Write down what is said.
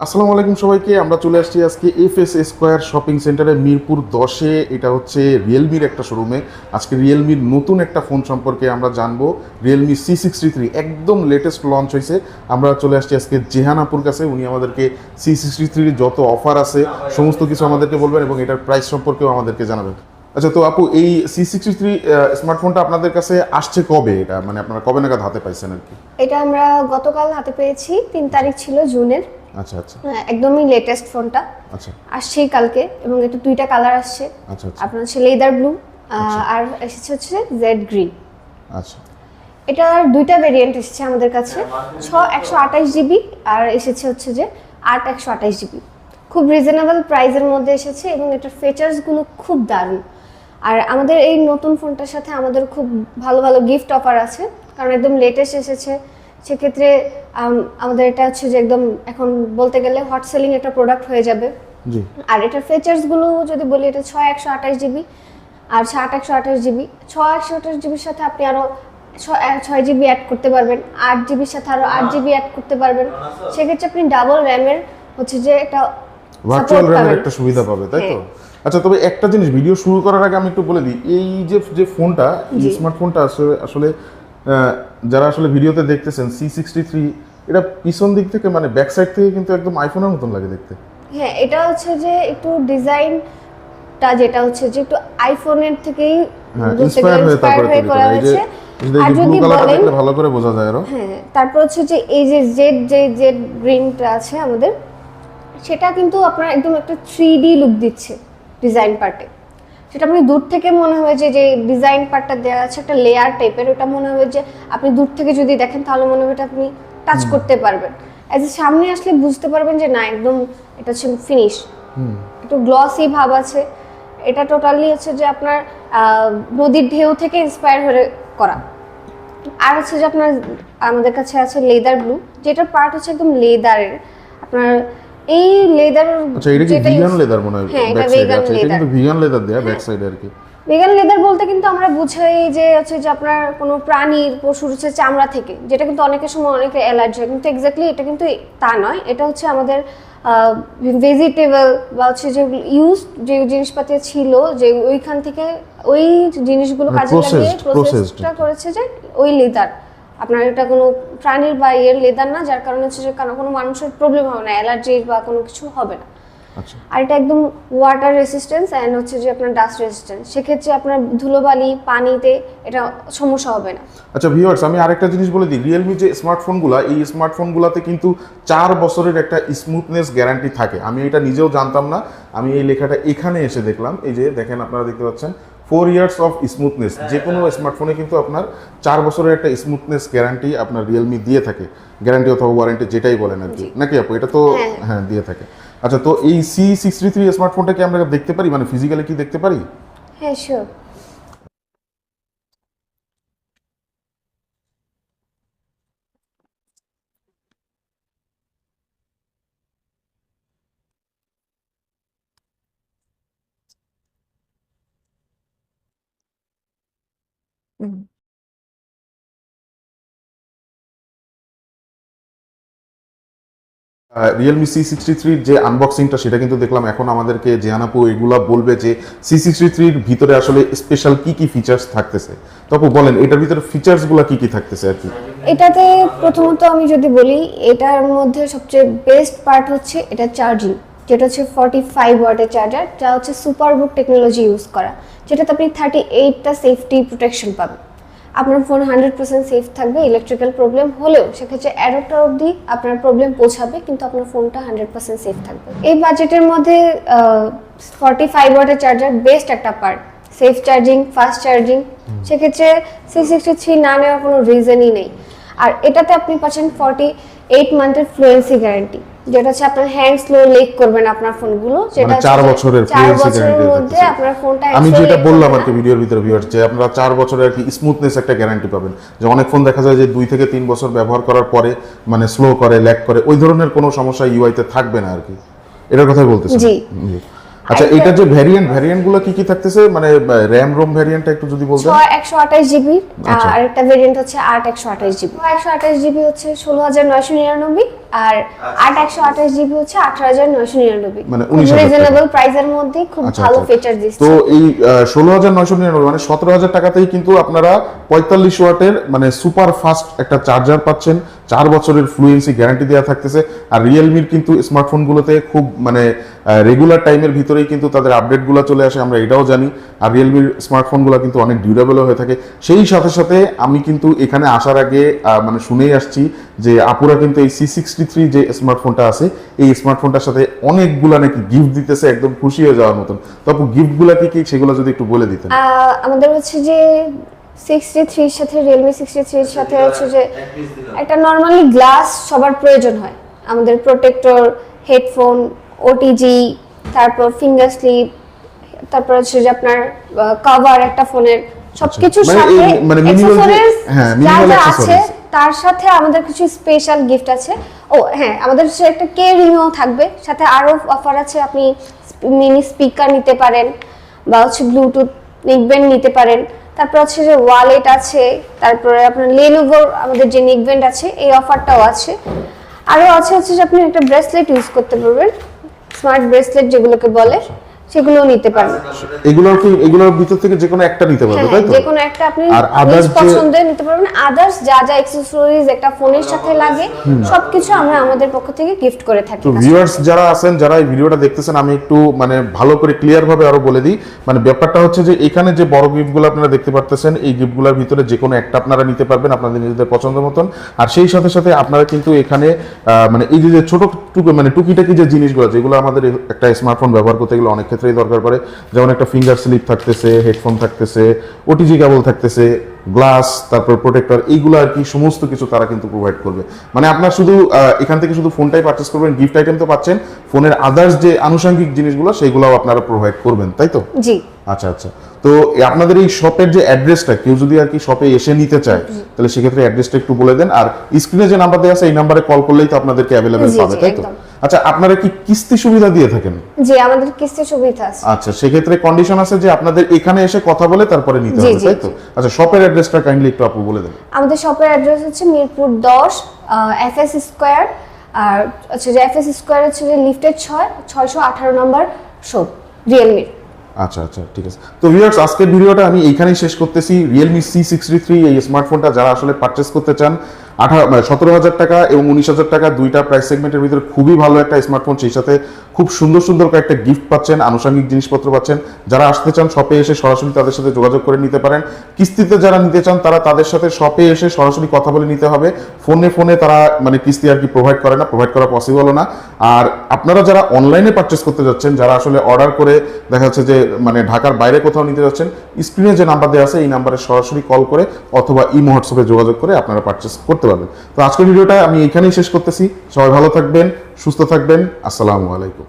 আসসালামু আলাইকুম সবাইকে। আমরা চলে আসছি আজকে এফএস স্কোয়ার শপিং সেন্টারে মিরপুর 10-এ। এটা হচ্ছে রিয়েলমির একটা শোরুমে। আজকে রিয়েলমির নতুন একটা ফোন সম্পর্কে আমরা জানবো। রিয়েলমি C63 একদম লেটেস্ট লঞ্চ হয়েছে। আমরা চলে আসছি আজকে জেহান আপুর কাছে। উনি আমাদেরকে C63 যত অফার আছে সমস্ত কিছু আমাদেরকে বলবেন এবং এটার প্রাইস সম্পর্কেও আমাদেরকে জানাবেন। আচ্ছা, তো আপু এই C63 স্মার্টফোনটা আপনাদের কাছে আসছে কবে? এটা মানে আপনারা কবে নাগাদ হাতে পাইছেন আর কি? এটা আমরা গতকাল হাতে পেয়েছি, 3 তারিখ ছিল জুনের। আচ্ছা আচ্ছা একদমই লেটেস্ট ফোনটা আচ্ছা আসছেই কালকে, এবং এটা 2টা কালার আসছে। আচ্ছা আচ্ছা আপনার হচ্ছে লেদার ব্লু আর এসেছে হচ্ছে জেড গ্রিন। আচ্ছা এটার 2টা ভেরিয়েন্ট এসেছে আমাদের কাছে, 128 জিবি আর এসেছে হচ্ছে যে 128 জিবি। খুব রিজনেবল প্রাইসের মধ্যে এসেছে এবং এটার ফিচার্সগুলো খুব দারুণ। আর আমাদের এই নতুন ফোনটার সাথে আমাদের খুব ভালো ভালো গিফট অফার আছে, কারণ একদম লেটেস্ট এসেছে। সেক্ষেত্রে আমাদের এটা হচ্ছে যে একদম এখন বলতে গেলে হট সেলিং একটা প্রোডাক্ট হয়ে যাবে। জি। আর এটার ফিচার্সগুলো যদি বলি, এটা 128 জিবি আর 128 জিবি। 128 জিবির সাথে আপনি আরও 6 জিবি অ্যাড করতে পারবেন, 8 জিবির সাথে আরও 8 জিবি অ্যাড করতে পারবেন। সেক্ষেত্রে আপনি ডাবল র্যামের হচ্ছে যে একটা ভার্চুয়াল র্যামের একটা সুবিধা পাবে, তাই তো? আচ্ছা, তবে একটা জিনিস ভিডিও শুরু করার আগে আমি একটু বলে দিই, এই যে ফোনটা, এই স্মার্টফোনটা আসলে যারা আসলে ভিডিওতে দেখতেছেন C63, এটা পিছন দিক থেকে মানে ব্যাক সাইড থেকে কিন্তু একদম আইফোনের মতন লাগে দেখতে। হ্যাঁ, এটা হচ্ছে যে একটু ডিজাইনটা যেটা হচ্ছে যে একটু আইফোনের থেকেই ইন্সপায়ার হয়ে তারপরে তৈরি করা। এই যে আর যদি কালারটা দেখলে ভালো করে বোঝা যায় আরো। হ্যাঁ, তারপর হচ্ছে যে এই যে জেড গ্রিনটা আছে আমাদের, সেটা কিন্তু আপনার একদম একটা 3D লুক দিচ্ছে ডিজাইন পার্টে। সেটা আপনি দূর থেকে মনে হয় যে ডিজাইন পার্টটা দেওয়া আছে একটা লেয়ার টাইপের, ওটা মনে হয় যে আপনি দূর থেকে যদি দেখেন তাহলে মনে হয় আপনি টাচ করতে পারবেন। এজ সামনে আসলে বুঝতে পারবেন যে না, একদম এটা হচ্ছে ফিনিশ, একটু গ্লসি ভাব আছে। এটা টোটালি হচ্ছে যে আপনার নদীর ঢেউ থেকে ইন্সপায়ার হয়ে করা। আর হচ্ছে যে আপনার আমাদের কাছে আছে লেদার ব্লু, যেটার পার্ট হচ্ছে একদম লেদারের। আপনার এই লেদার, আচ্ছা, এটা কি ভিগান লেদার মনে হয়? হ্যাঁ, ব্যাক সাইডে আছে, এটা কিন্তু ভিগান লেদার দেয়া ব্যাক সাইডে আর কি। ভেগান লেদার বলতে কিন্তু আমরা বুঝাই যে হচ্ছে যে আপনার কোনো প্রাণীর পশুর হচ্ছে চামড়া থেকে, যেটা কিন্তু অনেকের সময় অনেকে অ্যালার্জি হয়, কিন্তু এক্স্যাক্টলি এটা কিন্তু তা নয়। এটা হচ্ছে আমাদের ভেজিটেবল বা হচ্ছে যে ইউজ যে জিনিসপাতি ছিল, যে ওইখান থেকে ওই জিনিসগুলো কাজে লাগিয়ে প্রসেসটা করেছে যে ওই লেদার। আপনার এটা কোনো প্রাণীর বা এর লেদার না, যার কারণে হচ্ছে যে কোনো মানুষের প্রবলেম হবে না, অ্যালার্জি বা কোনো কিছু হবে না। আচ্ছা। আর এটা একদম ওয়াটার রেসিস্টেন্স অ্যান্ড হচ্ছে যে আপনার ডাস্ট রেসিস্টেন্স। সেক্ষেত্রে আপনার ধুলোবালি পানিতে এটা সমস্যা হবে না। আচ্ছা ভিউয়ার্স, আমি আরেকটা জিনিস বলে দিই, রিয়েলমি যে স্মার্টফোনগুলো, এই স্মার্টফোনগুলোতে কিন্তু 4 বছরের একটা স্মুথনেস গ্যারান্টি থাকে। আমি এটা নিজেও জানতাম না, আমি এই লেখাটা এখানে এসে দেখলাম। এই যে দেখেন, আপনারা দেখতে পাচ্ছেন 4 ইয়ার্স অফ স্মুথনেস। যে কোনো স্মার্টফোনে কিন্তু আপনার 4 বছরের একটা স্মুথনেস গ্যারান্টি আপনার রিয়েলমি দিয়ে থাকে, গ্যারান্টি অথবা ওয়ারেন্টি যেটাই বলেন আর কি, নাকি আপু? এটা তো হ্যাঁ দিয়ে থাকে। আচ্ছা, তো এই C63 স্মার্টফোনটা কি আমরা দেখতে পারি, মানে ফিজিক্যালি কি দেখতে পারি? হ্যাঁ, শিওর। রিয়েলমি C63 যে আনবক্সিংটা, সেটা কিন্তু দেখলাম। এখন আমাদেরকে জেহান আপু এগুলা বলবে যে C63 ভিতরে আসলে স্পেশাল কি কি ফিচার্স থাকতেছে। তো আপু বলেন, এটার ভিতরে ফিচার্সগুলো কি কি থাকতেছে আর কি? এটাতে প্রথমত আমি যদি বলি, এটার মধ্যে সবচেয়ে বেস্ট পার্ট হচ্ছে এটা চার্জিং, যেটা হচ্ছে 45 ওয়াটের চার্জার, যা হচ্ছে সুপারবুক টেকনোলজি ইউজ করা, যেটাতে আপনি 38টা সেফটি প্রোটেকশন পাবেন। আপনার ফোন 100% সেফ থাকবে। ইলেকট্রিক্যাল প্রবলেম হলেও সেক্ষেত্রে অ্যাডাপ্টার অবধি আপনার প্রবলেম পৌঁছাবে, কিন্তু আপনার ফোনটা 100% সেফ থাকবে। এই বাজেটের মধ্যে 45 ওয়াটের চার্জার বেস্ট একটা part. Safe charging, fast charging, সেক্ষেত্রে C63 না নেওয়ার কোনো রিজনই নেই। আর এটাতে আপনি পাচ্ছেন 48 মান্থের ফ্লুয়েন্সি গ্যারান্টি, যেটা হচ্ছে আপনার হ্যাং স্লো লেক করবে না আপনার ফোনগুলো, যেটা 4 বছরের ফ্লুয়েন্সি গ্যারান্টি মধ্যে আপনার ফোনটা আমি যেটা বললাম আর কি ভিডিওর ভিতরে ভিউয়ার্স, যে আপনারা 4 বছরের আর কি স্মুথনেস একটা গ্যারান্টি পাবেন। যে অনেক ফোন দেখা যায় যে 2 থেকে 3 বছর ব্যবহার করার পরে মানে স্লো করে, ল্যাগ করে, ওই ধরনের কোনো সমস্যা ইউআই তে থাকবে না আর কি। এটার কথাই বলতেছি। জি। আচ্ছা, এটা যে ভ্যারিয়েন্ট গুলো কি কি থাকতেছে, মানে র‍্যাম রোম ভ্যারিয়েন্টটা একটু যদি বলতেন। 128 জিবি, আচ্ছা। আর একটা ভেরিয়েন্ট হচ্ছে 8 128 জিবি। 128 জিবি হচ্ছে 16999, আর 8 128 জিবি হচ্ছে 18999, মানে 19,000 টাকা। রিজনেবল প্রাইসের মধ্যে খুব আচ্ছা, ভালো আচ্ছা। ফিচার দিচ্ছে। তো এই 16999 মানে 17000 টাকাতেই কিন্তু আপনারা 45 ওয়াটের মানে সুপার ফাস্ট একটা চার্জার পাচ্ছেন, 4 বছরের ফ্লুয়েন্সি গ্যারান্টি দেওয়া থাকতেছে। আর রিয়েলমির কিন্তু স্মার্টফোনগুলোতে খুব মানে রেগুলার টাইমের ভিতরেই কিন্তু তাদের আপডেটগুলো চলে আসে, আমরা এটাও জানি। আর রিয়েলমির স্মার্টফোনগুলো কিন্তু অনেক ডিউরেবলও হয়ে থাকে। সেই সাথে সাথে আমি কিন্তু এখানে আসার আগে মানে শুনেই আসছি যে আপুরা কিন্তু এই C63 যে স্মার্টফোনটা আছে, এই স্মার্টফোনটার সাথে অনেকগুলা নাকি গিফট দিতেছে, একদম খুশি হয়ে যাওয়ার মতন। তো আপু গিফটগুলা কি কি সেগুলো যদি একটু বলে দিতেন। আমাদের হচ্ছে যে 63 এর সাথে রিয়েলমি 63 এর সাথে হচ্ছে যে একটা নরমালি গ্লাস সবার প্রয়োজন হয়। আমাদের প্রোটেক্টর, হেডফোন, ওটিজি, তারপর ফিঙ্গার স্লিপ, তারপর হচ্ছে যে আপনার কভার একটা ফোনের, সবকিছুর মানে সাথে মানে minimal accessories হ্যাঁ, যা minimal যা আছে accessories। তার সাথে আমাদের কিছু স্পেশাল গিফট আছে। ও হ্যাঁ, আমাদের সাথে একটা কে রিংও থাকবে, সাথে আরো অফার আছে। আপনি মিনি স্পিকার নিতে পারেন, বা হচ্ছে ব্লুটুথ নেকব্যান্ড নিতে পারেন। তারপর হচ্ছে যে ওয়ালেট আছে, তারপরে আপনার লেনোভোর আমাদের যে নেকব্যান্ড আছে এই অফারটাও আছে। আরও আছে হচ্ছে যে আপনি একটা ব্রেসলেট ইউজ করতে পারবেন, স্মার্ট ব্রেসলেট যেগুলোকে বলে, সেগুলোও নিতে পারবেন। এগুলোর ভিতর থেকে যে কোনো একটা নিতে পারবে, তাই তো? যে কোনো একটা আপনি আর নিজ others যে পছন্দের নিতে পারবেন। আদার্স যা যা অ্যাকসেসরিজ একটা ফোনের সাথে লাগে সবকিছু আমরা আমাদের পক্ষ থেকে গিফট করে থাকি। তো ভিউয়ার্স যারা আছেন, যারা এই ভিডিওটা দেখতেছেন, আমি একটু মানে ভালো করে ক্লিয়ার ভাবে আরো বলে দিই। মানে ব্যাপারটা হচ্ছে যে এখানে যে বড় গিফটগুলো আপনারা দেখতে পারতেছেন, এই গিফটগুলোর ভিতরে যে কোনো একটা আপনারা নিতে পারবেন আপনাদের নিজেদের পছন্দ মতন। আর সেই সাথে সাথে আপনারা কিন্তু এখানে মানে এই যে ছোট মানে টুকিটাকি যে জিনিসগুলো, যেগুলো আমাদের একটা স্মার্টফোন ব্যবহার করতে গেলে অনেক ক্ষেত্রেই দরকার পড়ে, যেমন একটা ফিঙ্গার স্লিপ থাকতেছে, হেডফোন থাকতেছে, ওটিজি কেবল থাকতেছে, গ্লাস, তারপর প্রোটেক্টর, এইগুলো আর কি সমস্ত কিছু তারা কিন্তু প্রোভাইড করবে। মানে আপনার শুধু এখান থেকে শুধু ফোনটাই পারচেস করবেন, গিফট আইটেম তো পাচ্ছেন, ফোনের আদার্স যে আনুষঙ্গিক জিনিসগুলো সেগুলোও আপনারা প্রোভাইড করবেন, তাই তো? জি। আচ্ছা আচ্ছা। তো আপনাদের এই শপের যে অ্যাড্রেসটা, কেউ যদি আর কি শপে এসে নিতে চায়, তাহলে সেক্ষেত্রে অ্যাড্রেসটা একটু বলে দেন। আর স্ক্রিনে যে নাম্বার দেওয়া আছে এই নাম্বারে কল করলেই তো আপনাদেরকে অ্যাভেলেবেল পাবে, তাই তো? আচ্ছা, আপনারা কি কিস্তি সুবিধা দিয়ে থাকেন? জি, আমাদের কিস্তি সুবিধা আছে। আচ্ছা, সেক্ষেত্রে কন্ডিশন আছে যে আপনাদের এখানে এসে কথা বলে তারপরে নিতে হবে, তাই তো? আচ্ছা, শপের অ্যাড্রেসটা কাইন্ডলি একটু আপু বলে দেন। আমাদের শপের অ্যাড্রেস হচ্ছে মিরপুর 10 FS স্কয়ার, আর হচ্ছে যে FS স্কয়ার হচ্ছে যে লিফটেড 618 নম্বর শপ রিয়েলমি। আচ্ছা আচ্ছা, ঠিক আছে। তো ভিউয়ার্স, আজকের ভিডিওটা আমি এইখানেই শেষ করতেছি। রিয়েলমি C63 এই স্মার্টফোনটা যারা আসলে পারচেস করতে চান, 17,000 টাকা এবং 19,000 টাকা দুইটা প্রাইস সেগমেন্টের ভিতরে খুবই ভালো একটা স্মার্টফোন, সেই সাথে খুব সুন্দর সুন্দর কয়েকটা গিফট পাচ্ছেন, আনুষঙ্গিক জিনিসপত্র পাচ্ছেন। যারা আসতে চান শপে এসে সরাসরি তাদের সাথে যোগাযোগ করে নিতে পারেন। কিস্তিতে যারা নিতে চান তারা তাদের সাথে শপে এসে সরাসরি কথা বলে নিতে হবে। ফোনে তারা মানে কিস্তি আর কি প্রোভাইড করে না, প্রোভাইড করা পসিবলও না। আর আপনারা যারা অনলাইনে পারচেস করতে যাচ্ছেন, যারা আসলে অর্ডার করে দেখা যাচ্ছে যে মানে ঢাকার বাইরে কোথাও নিতে যাচ্ছেন, স্ক্রিনে যে নাম্বার দেওয়া আছে এই নাম্বারে সরাসরি কল করে অথবা ইমো হোয়াটসঅ্যাপে যোগাযোগ করে আপনারা পারচেস করতে পারবেন। তো আজকের ভিডিওটা আমি এখানেই শেষ করতেছি। সবাই ভালো থাকবেন, সুস্থ থাকবেন। আসসালামু আলাইকুম।